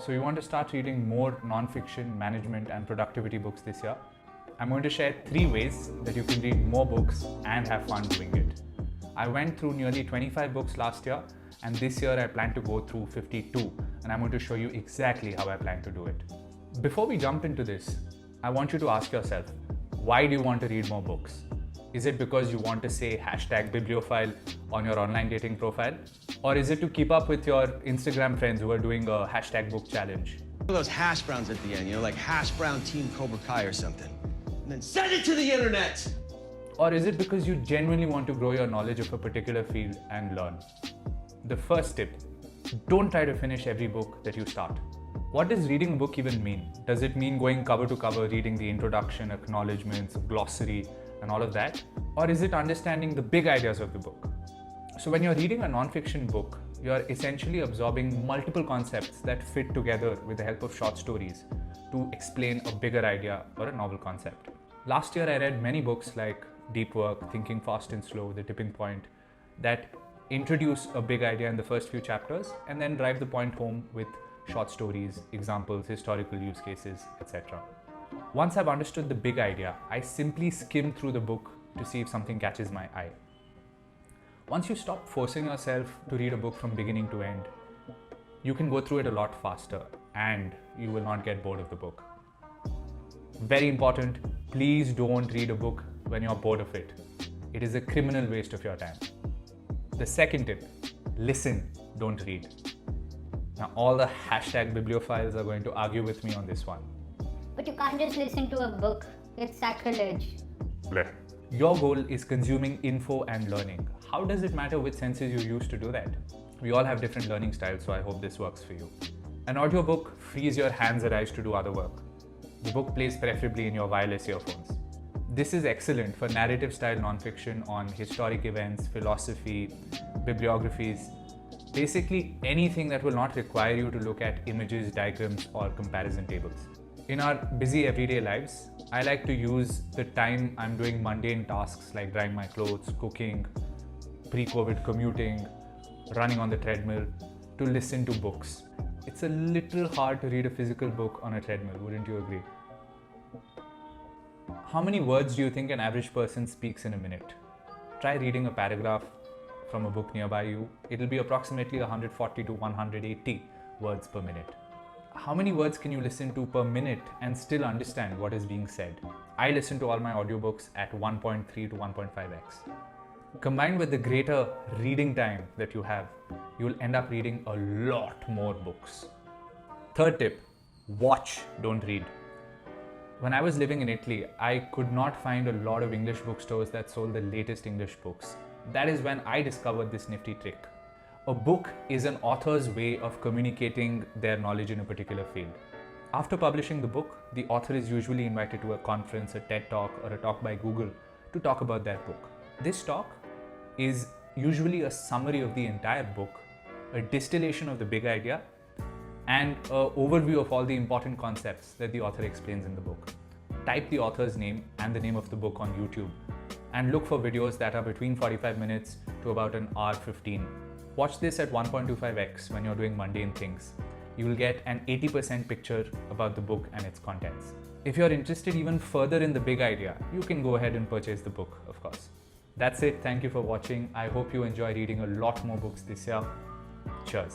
So you want to start reading more non-fiction, management and productivity books this year? I'm going to share 3 ways that you can read more books and have fun doing it. I went through nearly 25 books last year, and this year I plan to go through 52, and I'm going to show you exactly how I plan to do it. Before we jump into this, I want you to ask yourself, why do you want to read more books? Is it because you want to say #bibliophile on your online dating profile? Or is it to keep up with your Instagram friends who are doing a #book challenge? Those hash browns at the end, like hash brown team Cobra Kai or something. And then send it to the internet! Or is it because you genuinely want to grow your knowledge of a particular field and learn? The first tip, don't try to finish every book that you start. What does reading a book even mean? Does it mean going cover to cover, reading the introduction, acknowledgements, glossary, and all of that? Or is it understanding the big ideas of the book? So when you're reading a non-fiction book, you're essentially absorbing multiple concepts that fit together with the help of short stories to explain a bigger idea or a novel concept. Last year, I read many books like Deep Work, Thinking Fast and Slow, The Tipping Point, that introduce a big idea in the first few chapters and then drive the point home with short stories, examples, historical use cases, etc. Once I've understood the big idea, I simply skim through the book to see if something catches my eye. Once you stop forcing yourself to read a book from beginning to end, you can go through it a lot faster and you will not get bored of the book. Very important, please don't read a book when you're bored of it. It is a criminal waste of your time. The second tip, listen, don't read. Now all the #bibliophiles are going to argue with me on this one. But you can't just listen to a book, it's sacrilege. Blech. Your goal is consuming info and learning. How does it matter which senses you use to do that? We all have different learning styles, so I hope this works for you. An audiobook frees your hands and eyes to do other work. The book plays preferably in your wireless earphones. This is excellent for narrative style non-fiction on historic events, philosophy, bibliographies, basically anything that will not require you to look at images, diagrams, or comparison tables. In our busy everyday lives, I like to use the time I'm doing mundane tasks like drying my clothes, cooking, pre-COVID commuting, running on the treadmill, to listen to books. It's a little hard to read a physical book on a treadmill, wouldn't you agree? How many words do you think an average person speaks in a minute? Try reading a paragraph from a book nearby you. It'll be approximately 140 to 180 words per minute. How many words can you listen to per minute and still understand what is being said? I listen to all my audiobooks at 1.3 to 1.5x. Combined with the greater reading time that you have, you'll end up reading a lot more books. Third tip, watch, don't read. When I was living in Italy, I could not find a lot of English bookstores that sold the latest English books. That is when I discovered this nifty trick. A book is an author's way of communicating their knowledge in a particular field. After publishing the book, the author is usually invited to a conference, a TED Talk, or a talk by Google to talk about their book. This talk is usually a summary of the entire book, a distillation of the big idea, and an overview of all the important concepts that the author explains in the book. Type the author's name and the name of the book on YouTube and look for videos that are between 45 minutes to about an hour 15. Watch this at 1.25x when you're doing mundane things. You will get an 80% picture about the book and its contents. If you're interested even further in the big idea, you can go ahead and purchase the book, of course. That's it. Thank you for watching. I hope you enjoy reading a lot more books this year. Cheers.